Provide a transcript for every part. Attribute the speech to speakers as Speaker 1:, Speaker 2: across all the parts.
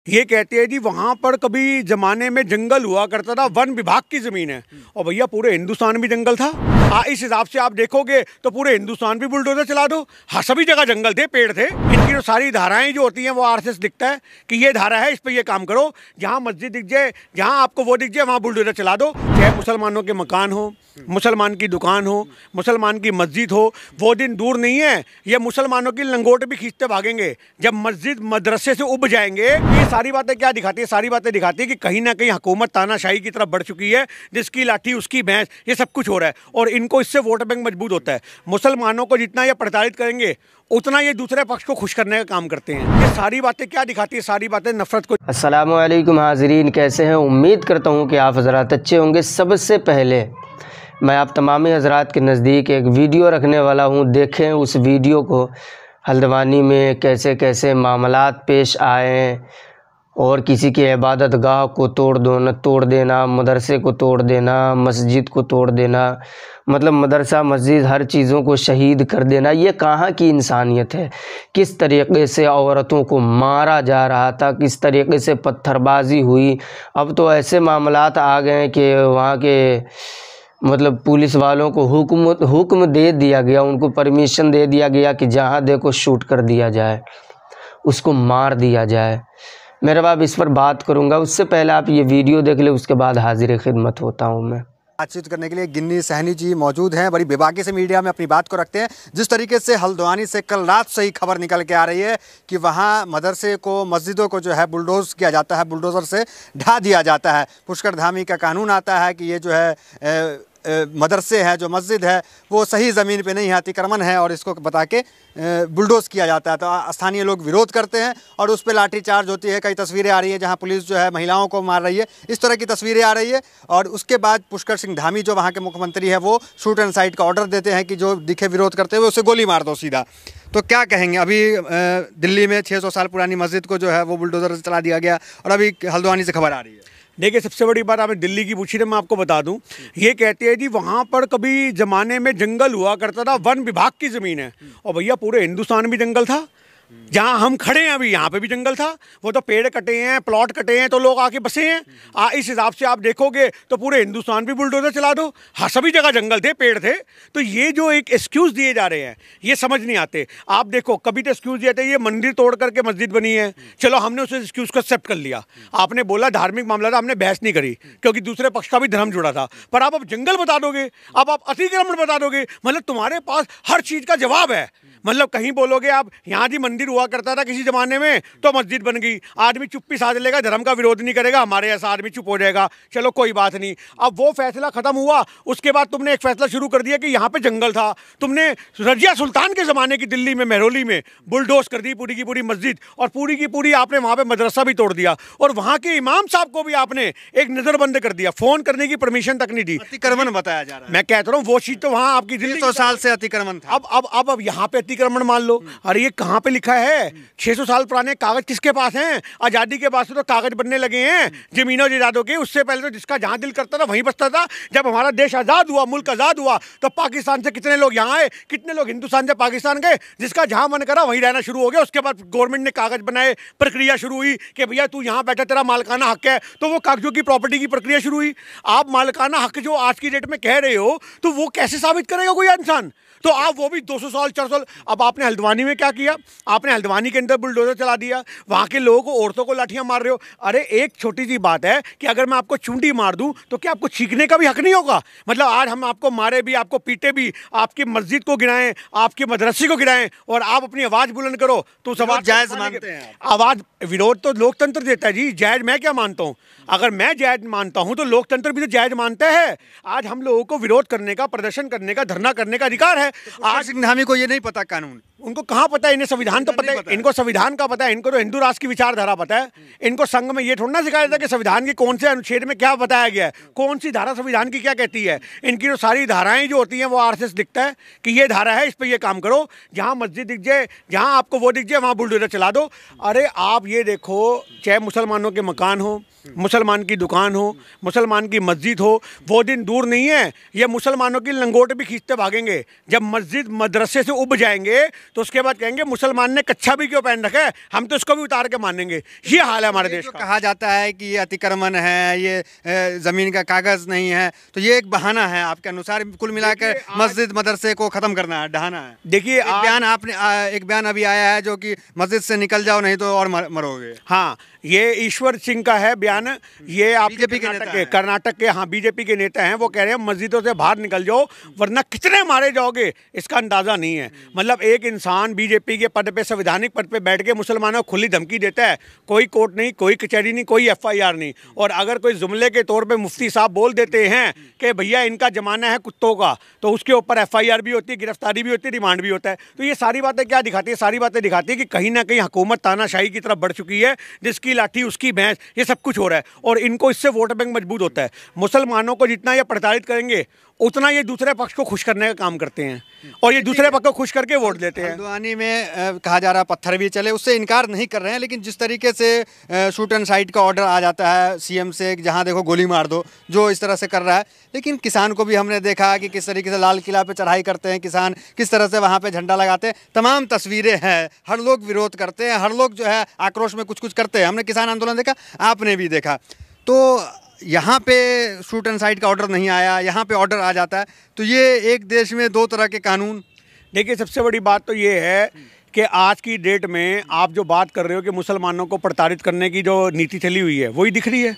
Speaker 1: ये कहते हैं जी वहां पर कभी जमाने में जंगल हुआ करता था, वन विभाग की जमीन है। और भैया पूरे हिंदुस्तान में जंगल था। इस हिसाब से आप देखोगे तो पूरे हिंदुस्तान भी बुलडोजर चला दो। हाँ, सभी जगह जंगल थे, पेड़ थे। इनकी जो सारी धाराएं जो होती हैं वो आरएसएस दिखता है कि ये धारा है, इस पर ये काम करो। जहाँ मस्जिद दिख जाए, जहाँ आपको वो दिख जाए, वहाँ बुलडोजर चला दो। चाहे मुसलमानों के मकान हो, मुसलमान की दुकान हो, मुसलमान की मस्जिद हो, वो दिन दूर नहीं है ये मुसलमानों की लंगोट भी खींचते भागेंगे जब मस्जिद मदरसे से उब जाएंगे। ये सारी बातें क्या दिखाती है? सारी बातें दिखाती है कि कहीं ना कहीं हुकूमत तानाशाही की तरफ बढ़ चुकी है, जिसकी लाठी उसकी भैंस, ये सब कुछ हो रहा है। और इनको इससे वोट बैंक मजबूत होता है। मुसलमानों को जितना ये प्रताड़ित करेंगे उतना ये दूसरे पक्ष को खुश करने का काम करते हैं। ये सारी बातें क्या दिखाती है? सारी बातें नफरत को।
Speaker 2: अस्सलामु अलैकुम हाज़रीन, कैसे हैं? उम्मीद करता हूँ कि आप हज़रात अच्छे होंगे। सबसे पहले मैं आप तमामी हज़रात के नज़दीक एक वीडियो रखने वाला हूँ। देखें उस वीडियो को। हल्द्वानी में कैसे कैसे मामलात पेश आए और किसी की इबादत गाह को तोड़ देना, मदरसे को तोड़ देना, मस्जिद को तोड़ देना, मतलब मदरसा मस्जिद हर चीज़ों को शहीद कर देना। ये कहाँ की इंसानियत है? किस तरीक़े से औरतों को मारा जा रहा था, किस तरीक़े से पत्थरबाजी हुई। अब तो ऐसे मामलात आ गए हैं कि वहाँ के मतलब पुलिस वालों को हुक्म दे दिया गया, उनको परमिशन दे दिया गया कि जहाँ देखो शूट कर दिया जाए, उसको मार दिया जाए। मेरे बाप इस पर बात करूँगा, उससे पहले आप ये वीडियो देख ले, उसके बाद हाजिर खिदमत होता हूँ मैं।
Speaker 3: बातचीत करने के लिए गिन्नी सहनी जी मौजूद हैं। बड़ी बेबाकी से मीडिया में अपनी बात को रखते हैं। जिस तरीके से हल्द्वानी से कल रात से ही खबर निकल के आ रही है कि वहाँ मदरसे को, मस्जिदों को जो है बुलडोज किया जाता है, बुलडोज़र से ढा दिया जाता है। पुष्कर धामी का कानून आता है कि ये जो है मदरसे है, जो मस्जिद है, वो सही ज़मीन पे नहीं है, अतिक्रमण है, और इसको बता के बुलडोज़ किया जाता है। तो स्थानीय लोग विरोध करते हैं और उस पर लाठीचार्ज होती है। कई तस्वीरें आ रही है जहां पुलिस जो है महिलाओं को मार रही है, इस तरह की तस्वीरें आ रही है। और उसके बाद पुष्कर सिंह धामी जो वहाँ के मुख्यमंत्री है, वो शूट एंड साइट का ऑर्डर देते हैं कि जो दिखे विरोध करते हुए उसे गोली मार दो सीधा। तो क्या कहेंगे? अभी दिल्ली में 600 साल पुरानी मस्जिद को जो है वो बुलडोज़र से चला दिया गया, और अभी हल्द्वानी से खबर आ रही है।
Speaker 1: देखिए, सबसे बड़ी बात आपने दिल्ली की पूछी, तो मैं आपको बता दूं, ये कहते हैं जी वहां पर कभी जमाने में जंगल हुआ करता था, वन विभाग की जमीन है। और भैया पूरे हिंदुस्तान में जंगल था। जहां हम खड़े हैं अभी, यहाँ पे भी जंगल था। वो तो पेड़ कटे हैं, प्लॉट कटे हैं, तो लोग आके बसे हैं। इस हिसाब से आप देखोगे तो पूरे हिंदुस्तान भी बुलडोजर चला दो। हाँ, सभी जगह जंगल थे, पेड़ थे। तो ये जो एक एक्सक्यूज़ दिए जा रहे हैं, ये समझ नहीं आते। आप देखो, कभी तो एक्सक्यूज़ दिए थे ये मंदिर तोड़ करके मस्जिद बनी है, चलो हमने उस एक्सक्यूज़ को एक्सेप्ट कर लिया। आपने बोला धार्मिक मामला था, हमने बहस नहीं करी क्योंकि दूसरे पक्ष का भी धर्म जुड़ा था। पर आप अब जंगल बता दोगे, अब आप अतिक्रमण बता दोगे, मतलब तुम्हारे पास हर चीज़ का जवाब है। मतलब कहीं बोलोगे आप यहाँ जी मंदिर हुआ करता था किसी जमाने में तो मस्जिद बन गई, आदमी चुप्पी साध लेगा, धर्म का विरोध नहीं करेगा, हमारे ऐसा आदमी चुप हो जाएगा, चलो कोई बात नहीं। अब वो फैसला खत्म हुआ, उसके बाद तुमने एक फैसला शुरू कर दिया कि यहाँ पे जंगल था। तुमने रजिया सुल्तान के ज़माने की दिल्ली में महरौली में बुलडोज कर दी पूरी की पूरी मस्जिद, और पूरी की पूरी आपने वहाँ पर मदरसा भी तोड़ दिया, और वहाँ के इमाम साहब को भी आपने एक नज़रबंद कर दिया, फ़ोन करने की परमिशन तक नहीं दी।
Speaker 3: अतिक्रमण बताया जा रहा है।
Speaker 1: मैं कहता रहा हूँ वो चीज़ तो वहाँ आपकी दिल्ली
Speaker 3: 100 साल से अतिक्रमण था।
Speaker 1: अब यहाँ पे अतिक्रमण मान लो। अरे ये कहाँ पे लिखा है? 600 साल पुराने कागज किसके पास हैं? आज़ादी के बाद से तो कागज बनने लगे हैं जमीनों जायदादों के। उससे पहले तो जिसका जहाँ दिल करता था वहीं बसता था। जब हमारा देश आज़ाद हुआ, मुल्क आज़ाद हुआ, तो पाकिस्तान से कितने लोग यहाँ आए, कितने लोग हिंदुस्तान से पाकिस्तान गए, जिसका जहाँ मन करा वहीं रहना शुरू हो गया। उसके बाद गवर्नमेंट ने कागज बनाए, प्रक्रिया शुरू हुई कि भैया तू यहाँ बैठा, तेरा मालिकाना हक है, तो वो कागजों की प्रॉपर्टी की प्रक्रिया शुरू हुई। आप मालिकाना हक जो आज की डेट में कह रहे हो, तो वो कैसे साबित करेगा कोई इंसान? तो आप वो भी 200 साल 400 साल। अब आपने हल्द्वानी में क्या किया? आपने हल्द्वानी के अंदर बुलडोजर चला दिया, वहाँ के लोगों को, औरतों को लाठियाँ मार रहे हो। अरे एक छोटी सी बात है कि अगर मैं आपको चूंटी मार दूं तो क्या आपको चीखने का भी हक नहीं होगा? मतलब आज हम आपको मारे भी, आपको पीटे भी, आपकी मस्जिद को गिराएं, आपके मदरसे को गिराएं, और आप अपनी आवाज़ बुलंद करो तो सवाल
Speaker 3: जायज़ मानते हैं?
Speaker 1: आवाज़ विरोध तो लोकतंत्र देता है जी। जायज़ मैं क्या मानता हूँ? अगर मैं जायज़ मानता हूँ तो लोकतंत्र भी तो जायज़ मानता है। आज हम लोगों को विरोध करने का, प्रदर्शन करने का, धरना करने का अधिकार है।
Speaker 3: आज सिंह धामी को ये नहीं पता कानून?
Speaker 1: उनको कहाँ पता है? इन्हें संविधान तो पता है, इनको संविधान का पता है, इनको तो हिंदू राष्ट्र की विचारधारा पता है। इनको संघ में ये थोड़ा ना सिखाया जाता कि संविधान के कौन से अनुच्छेद में क्या बताया गया है, कौन सी धारा संविधान की क्या कहती है। इनकी जो सारी धाराएं जो होती हैं वो आरएसएस दिखता है कि ये धारा है, इस पर ये काम करो, जहाँ मस्जिद दिख जाए, जहाँ आपको वो दिख जाए, वहाँ बुलडोजर चला दो। अरे आप ये देखो, चाहे मुसलमानों के मकान हो, मुसलमान की दुकान हो, मुसलमान की मस्जिद हो, वो दिन दूर नहीं है, ये मुसलमानों की लंगोट भी खींचते भागेंगे। जब मस्जिद मदरसे से उब जाएंगे तो उसके बाद कहेंगे मुसलमान ने कच्छा भी क्यों पहन रखा है, हम तो इसको भी उतार के मानेंगे। ये हाल है हमारे देश का।
Speaker 3: कहा जाता है कि ये अतिक्रमण है, ये ज़मीन का कागज़ नहीं है, तो ये एक बहाना है आपके अनुसार, कुल मिलाकर मस्जिद मदरसे को ख़त्म करना है, ढहाना है।
Speaker 1: देखिए
Speaker 3: एक बयान अभी आया है जो कि मस्जिद से निकल जाओ नहीं तो और मरोगे।
Speaker 1: हाँ, ये ईश्वर सिंह का है बयान। ये आप
Speaker 3: बीजेपी के नेता हैं।
Speaker 1: कर्नाटक के, हाँ, बीजेपी के नेता हैं। वो कह रहे हैं मस्जिदों से बाहर निकल जाओ वरना कितने मारे जाओगे इसका अंदाजा नहीं है। मतलब एक इंसान बीजेपी के पद पे, संवैधानिक पद पे बैठ के मुसलमानों को खुली धमकी देता है, कोई कोर्ट नहीं, कोई कचहरी नहीं, कोई FIR नहीं। और अगर कोई जुमले के तौर पे मुफ्ती साहब बोल देते हैं कि भैया इनका जमाना है कुत्तों का, तो उसके ऊपर FIR भी होती है, गिरफ्तारी भी होती है, रिमांड भी होता है। तो ये सारी बातें क्या दिखाती है? सारी बातें दिखाती है कि कहीं ना कहीं हुकूमत तानाशाही की तरफ बढ़ चुकी है, जिसकी लाठी उसकी भैंस, ये सब कुछ हो रहा है। और इनको इससे वोट बैंक मजबूत होता है। मुसलमानों को जितना ये प्रताड़ित करेंगे उतना ये दूसरे पक्ष को खुश करने का काम करते हैं, और ये दूसरे पक्ष को खुश करके वोट देते हैं।
Speaker 3: हल्द्वानी में कहा जा रहा है पत्थर भी चले, उससे इनकार नहीं कर रहे हैं, लेकिन जिस तरीके से शूट एंड साइट का ऑर्डर आ जाता है CM से, जहां देखो गोली मार दो, जो इस तरह से कर रहा है। लेकिन किसान को भी हमने देखा कि किस तरीके से लाल किला पे चढ़ाई करते हैं किसान, किस तरह से वहाँ पे झंडा लगाते हैं, तमाम तस्वीरें हैं। हर लोग विरोध करते हैं, हर लोग जो है आक्रोश में कुछ कुछ करते हैं। हमने किसान आंदोलन देखा, आपने भी देखा। तो यहाँ पे शूट एंड साइट का ऑर्डर नहीं आया, यहाँ पे ऑर्डर आ जाता है, तो ये एक देश में दो तरह के कानून।
Speaker 1: देखिए, सबसे बड़ी बात तो ये है कि आज की डेट में आप जो बात कर रहे हो कि मुसलमानों को प्रताड़ित करने की जो नीति चली हुई है वही दिख रही है।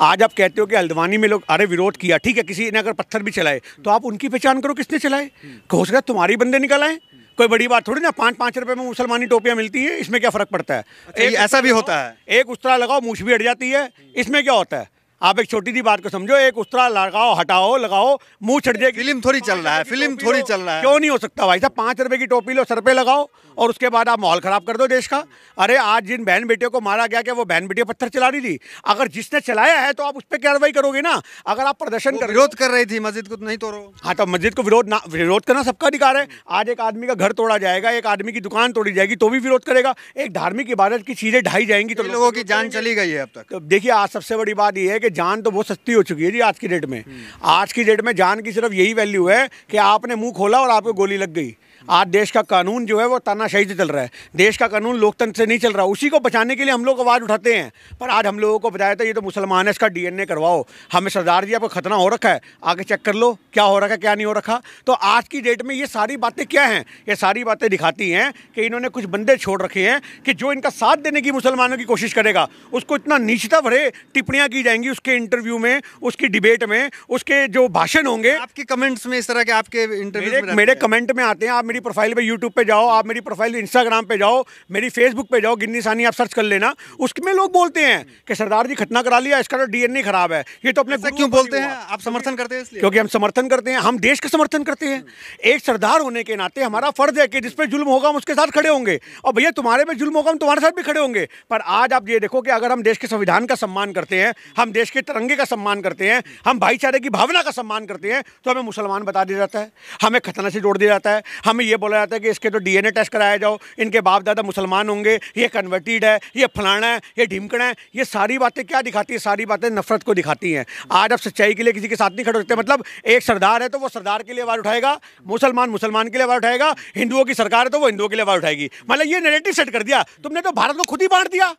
Speaker 1: आज आप कहते हो कि हल्द्वानी में लोग अरे विरोध किया, ठीक है, किसी ने अगर पत्थर भी चलाए तो आप उनकी पहचान करो किसने चलाए। हो सकता है तुम्हारी बंदे निकल आए, कोई बड़ी बात थोड़ी ना। 5-5 रुपए में मुसलमानी टोपियां मिलती हैं, इसमें क्या फ़र्क पड़ता है?
Speaker 3: ऐसा भी होता है।
Speaker 1: एक उस्तरा लगाओ मूछ भी हट जाती है, इसमें क्या होता है? आप एक छोटी सी बात को समझो, एक उस्तरा लगाओ, हटाओ, लगाओ, मुंह छट जाएगी।
Speaker 3: फिल्म थोड़ी चल रहा है, फिल्म थोड़ी चल रहा है।
Speaker 1: क्यों नहीं हो सकता भाई साहब? 5 रुपए की टोपी लो, सर पे लगाओ, और उसके बाद आप माहौल खराब कर दो देश का। अरे आज जिन बहन बेटियों को मारा गया, क्या वो बहन बेटियां पत्थर चला रही थी? अगर जिसने चलाया है तो आप उस पर कार्रवाई करोगे ना। अगर आप प्रदर्शन कर
Speaker 3: विरोध कर रही थी मस्जिद को, नहीं तोड़ो।
Speaker 1: हाँ, तो मस्जिद को विरोध करना सबका अधिकार है। आज एक आदमी का घर तोड़ा जाएगा, एक आदमी की दुकान तोड़ी जाएगी तो भी विरोध करेगा। एक धार्मिक इबादत की चीजें ढाई जाएंगी तो
Speaker 3: लोगों की जान चली गई है अब तक।
Speaker 1: तो देखिए, आज सबसे बड़ी बात यह है कि जान तो बहुत सस्ती हो चुकी है जी आज की डेट में। आज की डेट में जान की सिर्फ यही वैल्यू है कि आपने मुंह खोला और आपको गोली लग गई। आज देश का कानून जो है वो तानाशाही से चल रहा है, देश का कानून लोकतंत्र से नहीं चल रहा। उसी को बचाने के लिए हम लोग आवाज़ उठाते हैं। पर आज हम लोगों को बताया था ये तो मुसलमान है, इसका DNA करवाओ। हमें सरदार जी आपको खतना हो रखा है, आगे चेक कर लो क्या हो रखा है क्या नहीं हो रखा। तो आज की डेट में ये सारी बातें क्या हैं? ये सारी बातें दिखाती हैं कि इन्होंने कुछ बंदे छोड़ रखे हैं कि जो इनका साथ देने की मुसलमानों की कोशिश करेगा उसको इतना नीचता भरे टिप्पणियाँ की जाएंगी उसके इंटरव्यू में, उसकी डिबेट में, उसके जो भाषण होंगे।
Speaker 3: आपके कमेंट्स में इस तरह के आपके इंटरव्यू
Speaker 1: मेरे कमेंट में आते हैं। आप मेरी प्रोफाइल पे यूट्यूब पे जाओ, आप मेरी प्रोफाइल इंस्टाग्राम पे जाओ, मेरी फेसबुक पे जाओ, गिन्नी सानी आप सर्च कर लेना। उसमें लोग बोलते हैं कि सरदार जी खतना करा लिया, इसका तो DNA खराब है। ये तो अपने
Speaker 3: क्यों बोलते हैं? आप समर्थन करते हैं इसलिए?
Speaker 1: क्योंकि हम समर्थन करते हैं, हम देश का समर्थन करते हैं। एक सरदार होने के नाते हमारा फर्ज है कि जिस पे जुल्म होगा हम उसके साथ खड़े होंगे, और भैया तुम्हारे पे जुल्म होगा हम तुम्हारे साथ भी खड़े होंगे। पर आज आप ये देखो कि अगर हम देश के संविधान का सम्मान करते हैं, हम देश के तिरंगे का सम्मान करते हैं, हम भाईचारे की भावना का सम्मान करते हैं, तो हमें मुसलमान बता दिया जाता है, हमें खतना से जोड़ दिया जाता है, हमें ये बोला जाता है कि इसके तो DNA टेस्ट कराया जाओ, इनके बाप दादा मुसलमान होंगे, ये कन्वर्टेड है, ये फलाना है, ये ढिमकना है। ये सारी बातें क्या दिखाती है? सारी बातें नफरत को दिखाती हैं। आज आप सच्चाई के लिए किसी के साथ नहीं खड़े होते। मतलब एक सरदार है तो वो सरदार के लिए आवाज़ उठाएगा, मुसलमान के लिए आवाज़ उठाएगा, हिंदुओं की सरकार है तो वो हिंदुओं के लिए आवाज़ उठाएगी। मतलब ये नैरेटिव सेट कर दिया तुमने, तो भारत को खुद ही बांट दिया।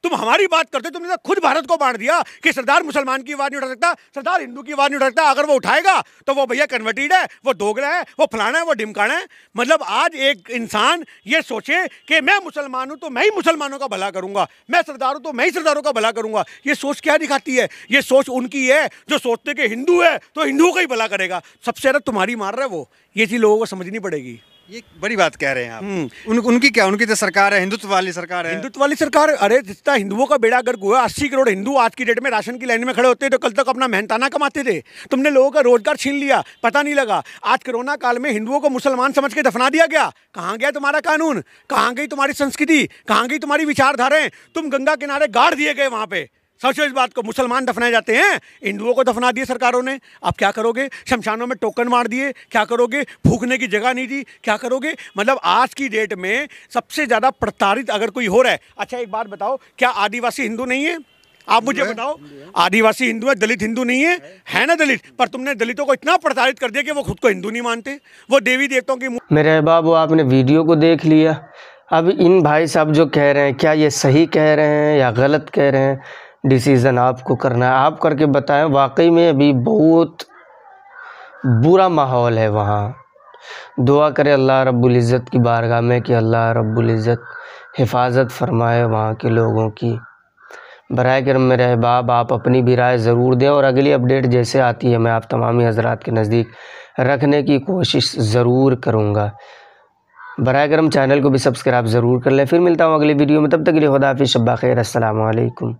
Speaker 1: तुम हमारी बात करते, तुमने तो खुद भारत को बांट दिया कि सरदार मुसलमान की आवाज़ नहीं उठा सकता, सरदार हिंदू की आवाज़ नहीं उठा सकता। अगर वो उठाएगा तो वो भैया कन्वर्टेड है, वो दोगला है, वो फलाना है, वो ढिमकाना है। मतलब आज एक इंसान ये सोचे कि मैं मुसलमान हूं तो मैं ही मुसलमानों का भला करूंगा, मैं सरदार हूं तो मैं ही सरदारों का भला करूंगा। ये सोच क्या दिखाती है? ये सोच उनकी है जो सोचते कि हिंदू है तो हिंदुओं का ही भला करेगा। सबसे ज़्यादा तुम्हारी मार रहा है वो। ये चीज़ लोगों को समझनी पड़ेगी।
Speaker 3: ये बड़ी बात कह रहे हैं आप। उनकी क्या, उनकी तो सरकार है, हिंदुत्व वाली सरकार है।
Speaker 1: हिंदुत्व वाली सरकार, अरे जितना हिंदुओं का बेड़ा गर्क हुआ, 80 करोड़ हिंदू आज की डेट में राशन की लाइन में खड़े होते हैं तो कल तक अपना मेहनताना कमाते थे। तुमने लोगों का रोजगार छीन लिया, पता नहीं लगा। आज कोरोना काल में हिंदुओं को मुसलमान समझ के दफना दिया गया। कहाँ गया तुम्हारा कानून? कहाँ गई तुम्हारी संस्कृति? कहाँ गई तुम्हारी विचारधाराएं? तुम गंगा किनारे गाड़ दिए गए वहां पे। सोचो इस बात को, मुसलमान दफनाए जाते हैं, हिंदुओं को दफना दिए सरकारों ने। आप क्या करोगे? शमशानों में टोकन मार दिए, क्या करोगे? फूकने की जगह नहीं दी, क्या करोगे? मतलब आज की डेट में सबसे ज़्यादा प्रताड़ित अगर कोई हो रहा है। अच्छा एक बात बताओ, क्या आदिवासी हिंदू नहीं है? आप मुझे बताओ, आदिवासी हिंदू है, दलित हिंदू नहीं है ना दलित? पर तुमने दलितों को इतना प्रताड़ित कर दिया कि वो खुद को हिंदू नहीं मानते, वो देवी देवताओं की।
Speaker 2: मेरे बाबू, आपने वीडियो को देख लिया। अब इन भाई साहब जो कह रहे हैं, क्या ये सही कह रहे हैं या गलत कह रहे हैं, डिसीज़न आपको करना है। आप करके बताएं, वाकई में अभी बहुत बुरा माहौल है वहाँ। दुआ करें अल्लाह रब्बुल इज़्ज़त की बारगाह में कि अल्लाह रब्बुल इज़्ज़त हिफाजत फरमाए वहाँ के लोगों की। बराए करम मेरे अहबाब, आप अपनी भी राय ज़रूर दें और अगली अपडेट जैसे आती है मैं आप तमामी हज़रात के नज़दीक रखने की कोशिश ज़रूर करूँगा। बराए करम चैनल को भी सब्सक्राइब ज़रूर कर लें। फिर मिलता हूँ अगली वीडियो में, तब तक के लिए खुदा हाफ़िज़, शब्बा खैर, अस्सलामु अलैकुम।